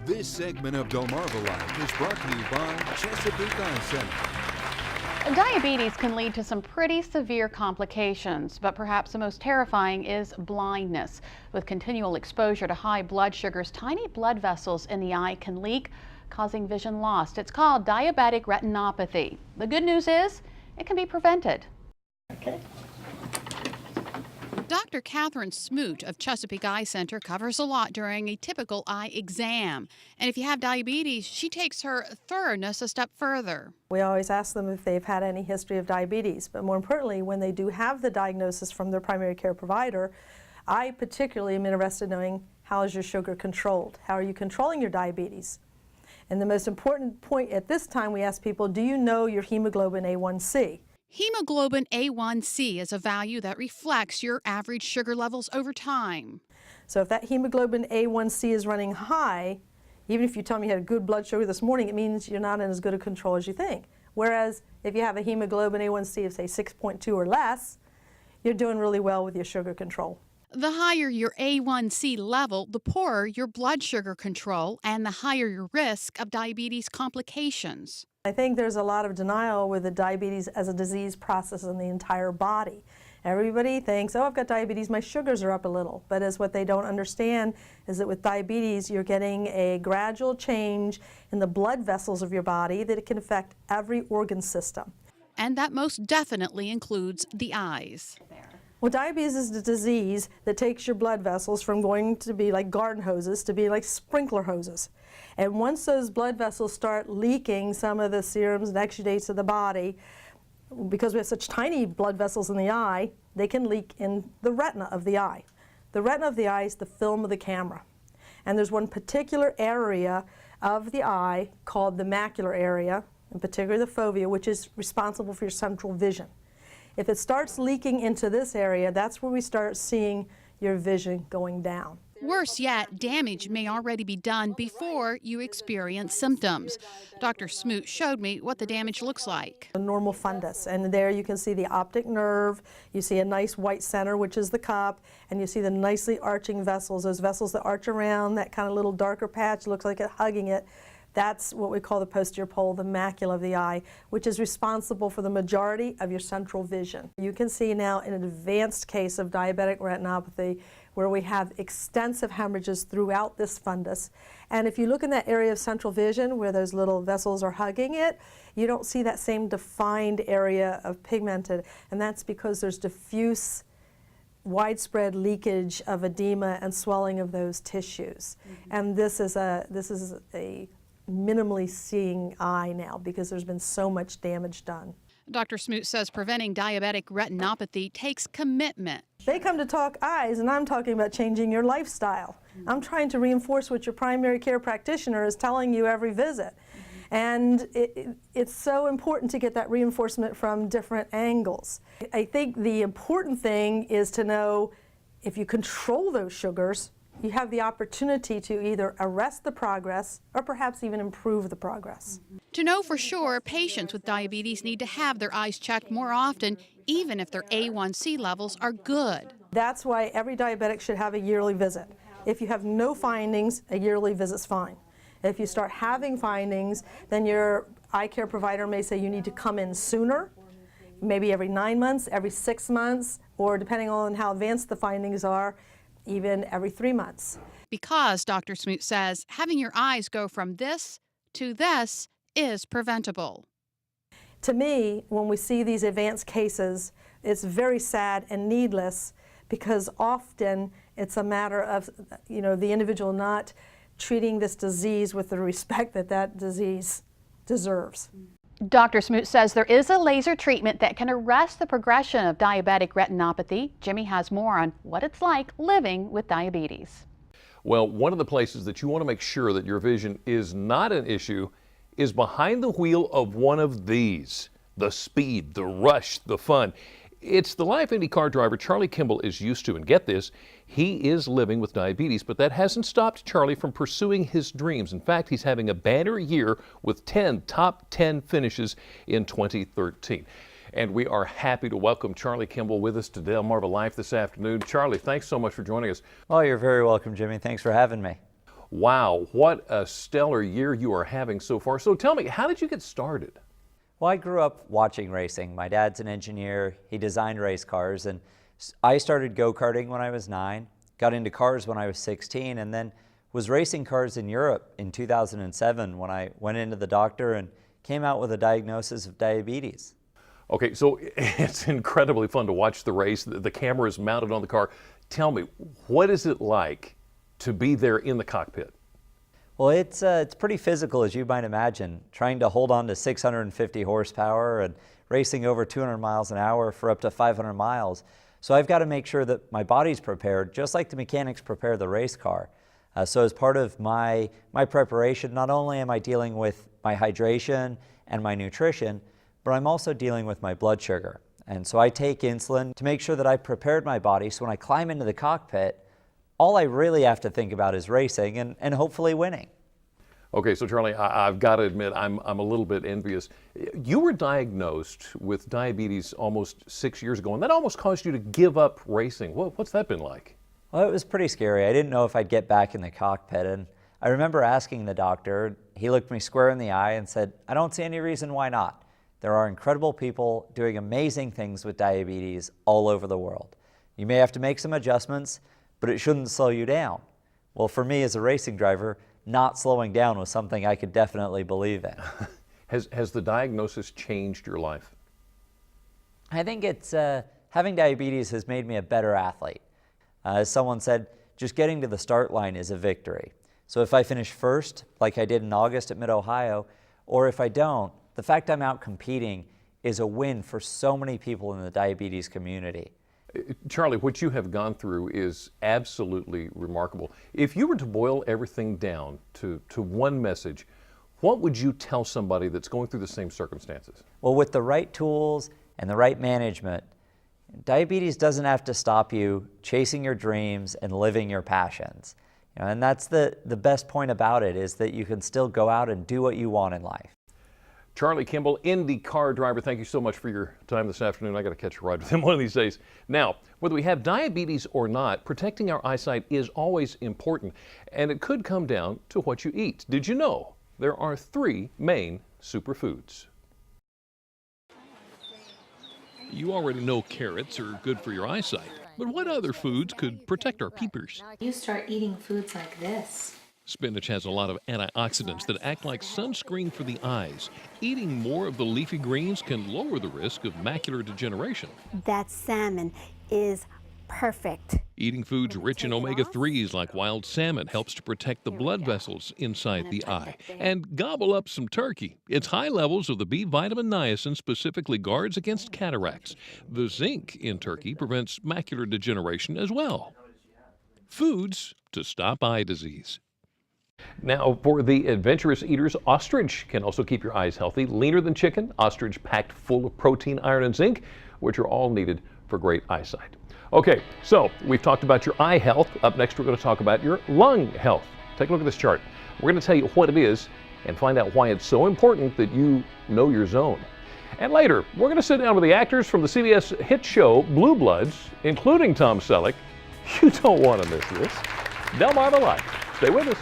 This segment of Delmarva Life is brought to you by Chesapeake Eye Center. Diabetes can lead to some pretty severe complications, but perhaps the most terrifying is blindness. With continual exposure to high blood sugars, tiny blood vessels in the eye can leak, causing vision loss. It's called diabetic retinopathy. The good news is it can be prevented. Okay. Dr. Catherine Smoot of Chesapeake Eye Center covers a lot during a typical eye exam. And if you have diabetes, she takes her thoroughness a step further. We always ask them if they've had any history of diabetes, but more importantly, when they do have the diagnosis from their primary care provider, I particularly am interested in knowing, how is your sugar controlled? How are you controlling your diabetes? And the most important point at this time, we ask people, do you know your hemoglobin A1C? Hemoglobin A1C is a value that reflects your average sugar levels over time. So if that hemoglobin A1C is running high, even if you tell me you had a good blood sugar this morning, it means you're not in as good a control as you think. Whereas if you have a hemoglobin A1C of say 6.2 or less, you're doing really well with your sugar control. The higher your A1C level, the poorer your blood sugar control and the higher your risk of diabetes complications. I think there's a lot of denial with the diabetes as a disease process in the entire body. Everybody thinks, oh, I've got diabetes, my sugars are up a little. But as what they don't understand is that with diabetes, you're getting a gradual change in the blood vessels of your body that it can affect every organ system. And that most definitely includes the eyes. Well, diabetes is the disease that takes your blood vessels from going to be like garden hoses to be like sprinkler hoses. And once those blood vessels start leaking some of the serums and exudates of the body, because we have such tiny blood vessels in the eye, they can leak in the retina of the eye. The retina of the eye is the film of the camera. And there's one particular area of the eye called the macular area, in particular the fovea, which is responsible for your central vision. If it starts leaking into this area, that's where we start seeing your vision going down. Worse yet, damage may already be done before you experience symptoms. Dr. Smoot showed me what the damage looks like. A normal fundus, and there you can see the optic nerve, you see a nice white center, which is the cup, and you see the nicely arching vessels, those vessels that arch around that kind of little darker patch, looks like it hugging it. That's what we call the posterior pole, the macula of the eye, which is responsible for the majority of your central vision. You can see now in an advanced case of diabetic retinopathy where we have extensive hemorrhages throughout this fundus. And if you look in that area of central vision where those little vessels are hugging it, you don't see that same defined area of pigmented. And that's because there's diffuse, widespread leakage of edema and swelling of those tissues. And this is a minimally seeing eye now because there's been so much damage done. Dr. Smoot says preventing diabetic retinopathy takes commitment. They come to talk eyes, and I'm talking about changing your lifestyle. I'm trying to reinforce what your primary care practitioner is telling you every visit. And it's so important to get that reinforcement from different angles. I think the important thing is to know if you control those sugars, you have the opportunity to either arrest the progress or perhaps even improve the progress. To know for sure, patients with diabetes need to have their eyes checked more often, even if their A1C levels are good. That's why every diabetic should have a yearly visit. If you have no findings, a yearly visit's fine. If you start having findings, then your eye care provider may say you need to come in sooner, maybe every 9 months, every 6 months, or depending on how advanced the findings are, even every 3 months. Because, Dr. Smoot says, having your eyes go from this to this is preventable. To me, when we see these advanced cases, it's very sad and needless because often it's a matter of, the individual not treating this disease with the respect that that disease deserves. Dr. Smoot says there is a laser treatment that can arrest the progression of diabetic retinopathy. Jimmy has more on what it's like living with diabetes. Well, one of the places that you want to make sure that your vision is not an issue is behind the wheel of one of these. The speed, the rush, the fun. It's the life IndyCar driver Charlie Kimball is used to, and get this, he is living with diabetes, but that hasn't stopped Charlie from pursuing his dreams. In fact, he's having a banner year with 10 top 10 finishes in 2013. And we are happy to welcome Charlie Kimball with us to Delmarva Life this afternoon. Charlie, thanks so much for joining us. Oh, you're very welcome, Jimmy. Thanks for having me. Wow, what a stellar year you are having so far. So tell me, how did you get started? Well, I grew up watching racing. My dad's an engineer. He designed race cars, and I started go-karting when I was 9, got into cars when I was 16, and then was racing cars in Europe in 2007 when I went into the doctor and came out with a diagnosis of diabetes. Okay, so it's incredibly fun to watch the race. The camera is mounted on the car. Tell me, what is it like to be there in the cockpit? Well, it's pretty physical, as you might imagine, trying to hold on to 650 horsepower and racing over 200 miles an hour for up to 500 miles. So I've got to make sure that my body's prepared, just like the mechanics prepare the race car. So as part of my preparation, not only am I dealing with my hydration and my nutrition, but I'm also dealing with my blood sugar. And so I take insulin to make sure that I've prepared my body so when I climb into the cockpit, all I really have to think about is racing and hopefully winning. Okay, so Charlie, I've got to admit, I'm a little bit envious. You were diagnosed with diabetes almost 6 years ago, and that almost caused you to give up racing. What's that been like? Well, it was pretty scary. I didn't know if I'd get back in the cockpit, and I remember asking the doctor. He looked me square in the eye and said, "I don't see any reason why not. There are incredible people doing amazing things with diabetes all over the world. You may have to make some adjustments, but it shouldn't slow you down." Well, for me as a racing driver, not slowing down was something I could definitely believe in. Has the diagnosis changed your life? I think it's having diabetes has made me a better athlete. As someone said, just getting to the start line is a victory. So if I finish first, like I did in August at Mid-Ohio, or if I don't, the fact I'm out competing is a win for so many people in the diabetes community. Charlie, what you have gone through is absolutely remarkable. If you were to boil everything down to one message, what would you tell somebody that's going through the same circumstances? Well, with the right tools and the right management, diabetes doesn't have to stop you chasing your dreams and living your passions. And that's the best point about it, is that you can still go out and do what you want in life. Charlie Kimball, IndyCar driver, thank you so much for your time this afternoon. I got to catch a ride with him one of these days. Now, whether we have diabetes or not, protecting our eyesight is always important, and it could come down to what you eat. Did you know there are 3 main superfoods? You already know carrots are good for your eyesight, but what other foods could protect our peepers? You start eating foods like this. Spinach has a lot of antioxidants that act like sunscreen for the eyes. Eating more of the leafy greens can lower the risk of macular degeneration. That salmon is perfect. Eating foods rich in omega-3s like wild salmon helps to protect the blood vessels inside the eye. And gobble up some turkey. Its high levels of the B vitamin niacin specifically guards against cataracts. The zinc in turkey prevents macular degeneration as well. Foods to stop eye disease. Now, for the adventurous eaters, ostrich can also keep your eyes healthy. Leaner than chicken, ostrich packed full of protein, iron, and zinc, which are all needed for great eyesight. Okay, so we've talked about your eye health. Up next, we're going to talk about your lung health. Take a look at this chart. We're going to tell you what it is and find out why it's so important that you know your zone. And later, we're going to sit down with the actors from the CBS hit show Blue Bloods, including Tom Selleck. You don't want to miss this. Delmarva Live. Stay with us.